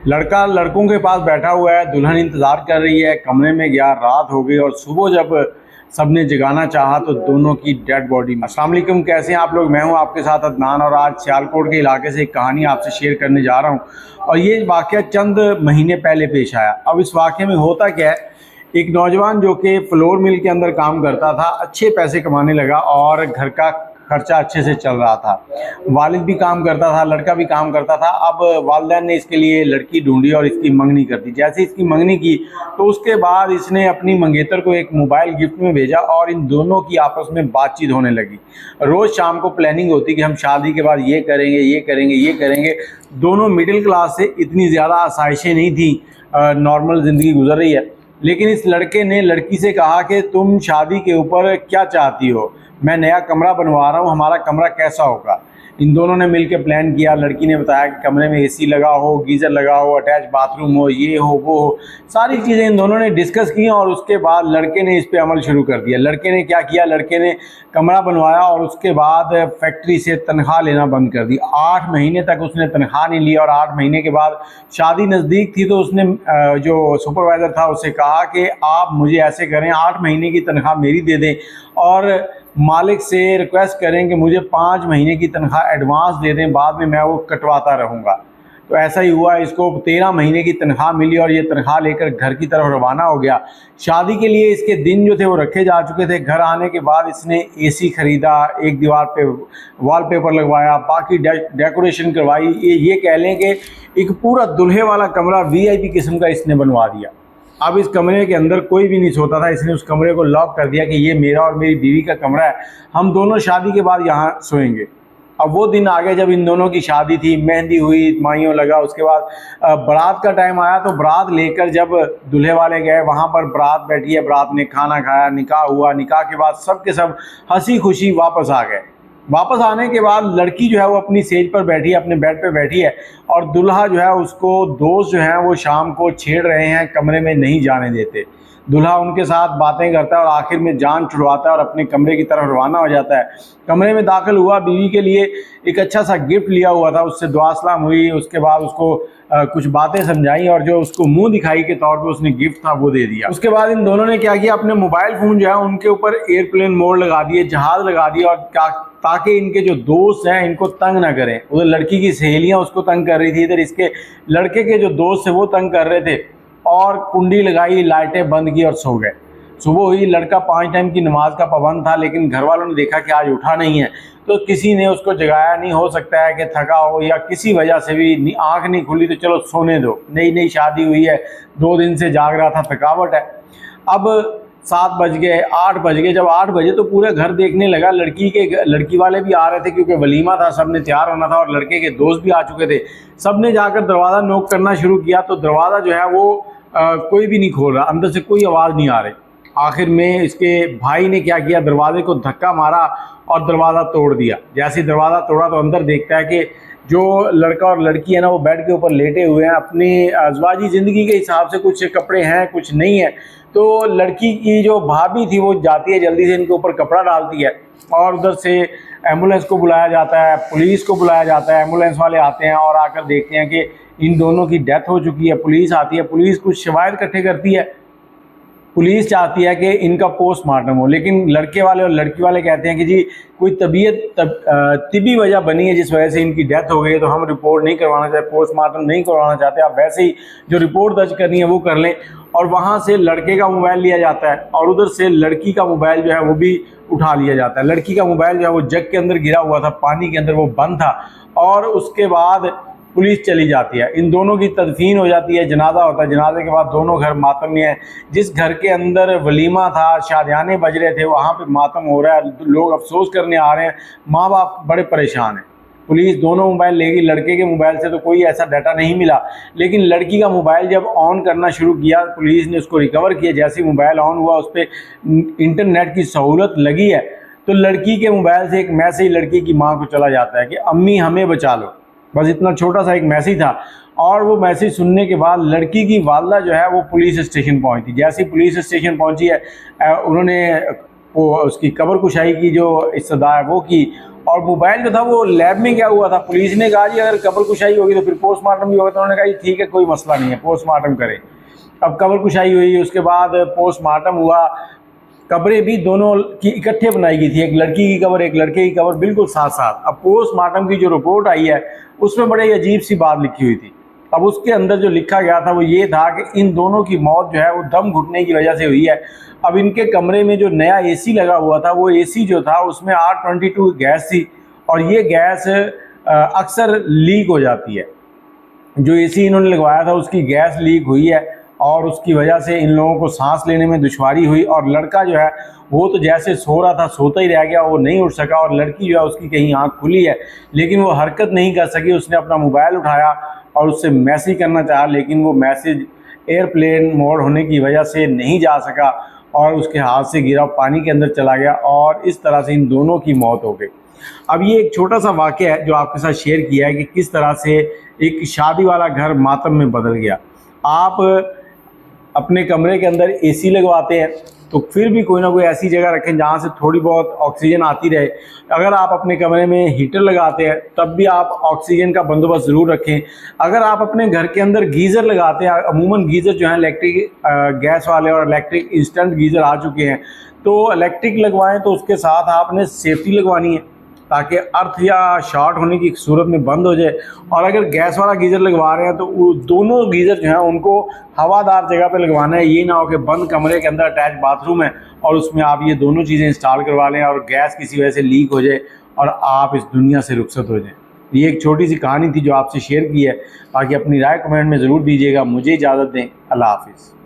लड़का लड़कों के पास बैठा हुआ है, दुल्हन इंतज़ार कर रही है। कमरे में गया, रात हो गई और सुबह जब सबने जगाना चाहा तो दोनों की डेड बॉडी में। अस्सलाम वालेकुम, कैसे हैं आप लोग। मैं हूं आपके साथ अदनान और आज सियालकोट के इलाके से एक कहानी आपसे शेयर करने जा रहा हूं। और ये वाक़या चंद महीने पहले पेश आया। अब इस वाक़े में होता क्या है, एक नौजवान जो कि फ्लोर मिल के अंदर काम करता था, अच्छे पैसे कमाने लगा और घर का खर्चा अच्छे से चल रहा था। वालिद भी काम करता था, लड़का भी काम करता था। अब वालिदैन ने इसके लिए लड़की ढूंढी और इसकी मंगनी कर दी। जैसे इसकी मंगनी की तो उसके बाद इसने अपनी मंगेतर को एक मोबाइल गिफ्ट में भेजा और इन दोनों की आपस में बातचीत होने लगी। रोज़ शाम को प्लानिंग होती कि हम शादी के बाद ये करेंगे, ये करेंगे, ये करेंगे। दोनों मिडिल क्लास से, इतनी ज़्यादा आसाइशें नहीं थी, नॉर्मल ज़िंदगी गुजर रही है। लेकिन इस लड़के ने लड़की से कहा कि तुम शादी के ऊपर क्या चाहती हो, मैं नया कमरा बनवा रहा हूँ, हमारा कमरा कैसा होगा। इन दोनों ने मिलकर प्लान किया। लड़की ने बताया कि कमरे में एसी लगा हो, गीज़र लगा हो, अटैच बाथरूम हो, ये हो, वो हो। सारी चीज़ें इन दोनों ने डिस्कस की और उसके बाद लड़के ने इस पे अमल शुरू कर दिया। लड़के ने क्या किया, लड़के ने कमरा बनवाया और उसके बाद फैक्ट्री से तनख्वाह लेना बंद कर दी। 8 महीने तक उसने तनख्वाह नहीं ली और 8 महीने के बाद शादी नज़दीक थी तो उसने जो सुपरवाइज़र था उससे कहा कि आप मुझे ऐसे करें, 8 महीने की तनख्वाह मेरी दे दें और मालिक से रिक्वेस्ट करें कि मुझे 5 महीने की तनख्वाह एडवांस दे दें, बाद में मैं वो कटवाता रहूँगा। तो ऐसा ही हुआ, इसको 13 महीने की तनख्वाह मिली और ये तनख्वाह लेकर घर की तरफ रवाना हो गया। शादी के लिए इसके दिन जो थे वो रखे जा चुके थे। घर आने के बाद इसने एसी ख़रीदा, एक दीवार पे वॉलपेपर लगवाया, बाकी डेकोरेशन करवाई। ये कह लें कि एक पूरा दुल्हे वाला कमरा VIP किस्म का इसने बनवा दिया। अब इस कमरे के अंदर कोई भी नहीं सोता था। इसने उस कमरे को लॉक कर दिया कि ये मेरा और मेरी बीवी का कमरा है, हम दोनों शादी के बाद यहाँ सोएंगे। अब वो दिन आ गए जब इन दोनों की शादी थी, मेहंदी हुई, माइयों लगा। उसके बाद बारात का टाइम आया तो बारात लेकर जब दूल्हे वाले गए, वहाँ पर बारात बैठी है, बारात ने खाना खाया, निकाह हुआ। निकाह के बाद सब के सब हंसी खुशी वापस आ गए। वापस आने के बाद लड़की जो है वो अपनी सेज पर बैठी है, अपने बेड पे बैठी है और दूल्हा जो है उसको दोस्त जो हैं वो शाम को छेड़ रहे हैं, कमरे में नहीं जाने देते। दूल्हा उनके साथ बातें करता है और आखिर में जान छुड़वाता है और अपने कमरे की तरफ रवाना हो जाता है। कमरे में दाखिल हुआ, बीवी के लिए एक अच्छा सा गिफ्ट लिया हुआ था, उससे दुआ सलाम हुई। उसके बाद उसको कुछ बातें समझाई और जो उसको मुंह दिखाई के तौर पे उसने गिफ्ट था वो दे दिया। उसके बाद इन दोनों ने क्या किया, अपने मोबाइल फ़ोन जो है उनके ऊपर एयरप्लेन मोड लगा दिए, जहाज़ लगा दिए और ताकि इनके जो दोस्त हैं इनको तंग ना करें। उधर लड़की की सहेलियाँ उसको तंग कर रही थी, इधर इसके लड़के के जो दोस्त थे वो तंग कर रहे थे। और कुंडी लगाई, लाइटें बंद की और सो गए। सुबह हुई, लड़का 5 टाइम की नमाज का पाबंद था, लेकिन घर वालों ने देखा कि आज उठा नहीं है तो किसी ने उसको जगाया नहीं। हो सकता है कि थका हो या किसी वजह से भी आँख नहीं खुली तो चलो सोने दो, नई नई शादी हुई है, 2 दिन से जाग रहा था, थकावट है। अब 7 बज गए, 8 बज गए। जब 8 बजे तो पूरा घर देखने लगा। लड़की वाले भी आ रहे थे क्योंकि वलीमा था, सब ने तैयार होना था और लड़के के दोस्त भी आ चुके थे। सब ने जाकर दरवाज़ा नॉक करना शुरू किया तो दरवाज़ा जो है वो कोई भी नहीं खोल रहा, अंदर से कोई आवाज़ नहीं आ रही। आखिर में इसके भाई ने क्या किया, दरवाजे को धक्का मारा और दरवाज़ा तोड़ दिया। जैसे ही दरवाज़ा तोड़ा तो अंदर देखता है कि जो लड़का और लड़की है ना वो बेड के ऊपर लेटे हुए हैं। अपनी अज़वाजी ज़िंदगी के हिसाब से कुछ कपड़े हैं, कुछ नहीं है। तो लड़की की जो भाभी थी वो जाती है, जल्दी से इनके ऊपर कपड़ा डालती है और उधर से एम्बुलेंस को बुलाया जाता है, पुलिस को बुलाया जाता है। एम्बुलेंस वाले आते हैं और आकर देखते हैं कि इन दोनों की डेथ हो चुकी है। पुलिस आती है, पुलिस कुछ शवाहिद इकट्ठे करती है। पुलिस चाहती है कि इनका पोस्टमार्टम हो, लेकिन लड़के वाले और लड़की वाले कहते हैं कि जी कोई तिबी वजह बनी है जिस वजह से इनकी डेथ हो गई है, तो हम रिपोर्ट नहीं करवाना चाहते, पोस्टमार्टम नहीं करवाना चाहते। आप वैसे ही जो रिपोर्ट दर्ज करनी है वो कर लें। और वहाँ से लड़के का मोबाइल लिया जाता है और उधर से लड़की का मोबाइल जो है वो भी उठा लिया जाता है। लड़की का मोबाइल जो है वो जग के अंदर गिरा हुआ था, पानी के अंदर वो बंद था। और उसके बाद पुलिस चली जाती है, इन दोनों की तदफीन हो जाती है, जनाजा होता है। जनाजे के बाद दोनों घर मातम में हैं। जिस घर के अंदर वलीमा था, शादियाने बज रहे थे, वहाँ पे मातम हो रहा है, लोग अफसोस करने आ रहे हैं, माँ बाप बड़े परेशान हैं। पुलिस दोनों मोबाइल लेगी। लड़के के मोबाइल से तो कोई ऐसा डाटा नहीं मिला, लेकिन लड़की का मोबाइल जब ऑन करना शुरू किया, पुलिस ने उसको रिकवर किया। जैसे ही मोबाइल ऑन हुआ, उस पर इंटरनेट की सहूलत लगी है तो लड़की के मोबाइल से एक मैसेज लड़की की माँ को चला जाता है कि अम्मी हमें बचा लो। बस इतना छोटा सा एक मैसेज था और वो मैसेज सुनने के बाद लड़की की वालदा जो है वो पुलिस स्टेशन पहुंची। जैसे ही पुलिस स्टेशन पहुंची है, उन्होंने वो उसकी कब्र कुशाई की जो इस्तदा है वो की और मोबाइल जो था वो लैब में गया हुआ था। पुलिस ने कहा जी अगर कब्र कुशाई होगी तो फिर पोस्टमार्टम भी होगा, तो उन्होंने कहा जी ठीक है कोई मसला नहीं है, पोस्टमार्टम करें। अब कब्र कुशाई हुई, उसके बाद पोस्टमार्टम हुआ। कब्रें भी दोनों की इकट्ठे बनाई गई थी, एक लड़की की कब्र एक लड़के की कब्र बिल्कुल साथ साथ। अब पोस्टमार्टम की जो रिपोर्ट आई है उसमें बड़े अजीब सी बात लिखी हुई थी। अब उसके अंदर जो लिखा गया था वो ये था कि इन दोनों की मौत जो है वो दम घुटने की वजह से हुई है। अब इनके कमरे में जो नया एसी लगा हुआ था वो एसी जो था उसमें R22 गैस थी, और ये गैस अक्सर लीक हो जाती है। जो एसी इन्होंने लगवाया था उसकी गैस लीक हुई है और उसकी वजह से इन लोगों को सांस लेने में दुश्वारी हुई। और लड़का जो है वो तो जैसे सो रहा था सोता ही रह गया, वो नहीं उठ सका। और लड़की जो है उसकी कहीं आँख खुली है लेकिन वो हरकत नहीं कर सकी। उसने अपना मोबाइल उठाया और उससे मैसेज करना चाहा, लेकिन वो मैसेज एयरप्लेन मोड होने की वजह से नहीं जा सका और उसके हाथ से गिरा, पानी के अंदर चला गया और इस तरह से इन दोनों की मौत हो गई। अब ये एक छोटा सा वाक़या है जो आपके साथ शेयर किया है कि किस तरह से एक शादी वाला घर मातम में बदल गया। आप अपने कमरे के अंदर एसी लगवाते हैं तो फिर भी कोई ना कोई ऐसी जगह रखें जहाँ से थोड़ी बहुत ऑक्सीजन आती रहे। अगर आप अपने कमरे में हीटर लगाते हैं तब भी आप ऑक्सीजन का बंदोबस्त ज़रूर रखें। अगर आप अपने घर के अंदर गीज़र लगाते हैं, अमूमन गीज़र जो हैं इलेक्ट्रिक गैस वाले और इलेक्ट्रिक इंस्टेंट गीज़र आ चुके हैं, तो इलेक्ट्रिक लगवाएं तो उसके साथ आपने सेफ्टी लगवानी है ताकि अर्थ या शॉर्ट होने की सूरत में बंद हो जाए। और अगर गैस वाला गीज़र लगवा रहे हैं तो वो दोनों गीज़र जो हैं उनको हवादार जगह पे लगवाना है। ये ना हो कि बंद कमरे के अंदर अटैच बाथरूम है और उसमें आप ये दोनों चीज़ें इंस्टॉल करवा लें और गैस किसी वजह से लीक हो जाए और आप इस दुनिया से रुखसत हो जाएँ। ये एक छोटी सी कहानी थी जो आपसे शेयर की है। बाकी अपनी राय कमेंट में ज़रूर दीजिएगा। मुझे इजाज़त दें। अल्लाह हाफिज़।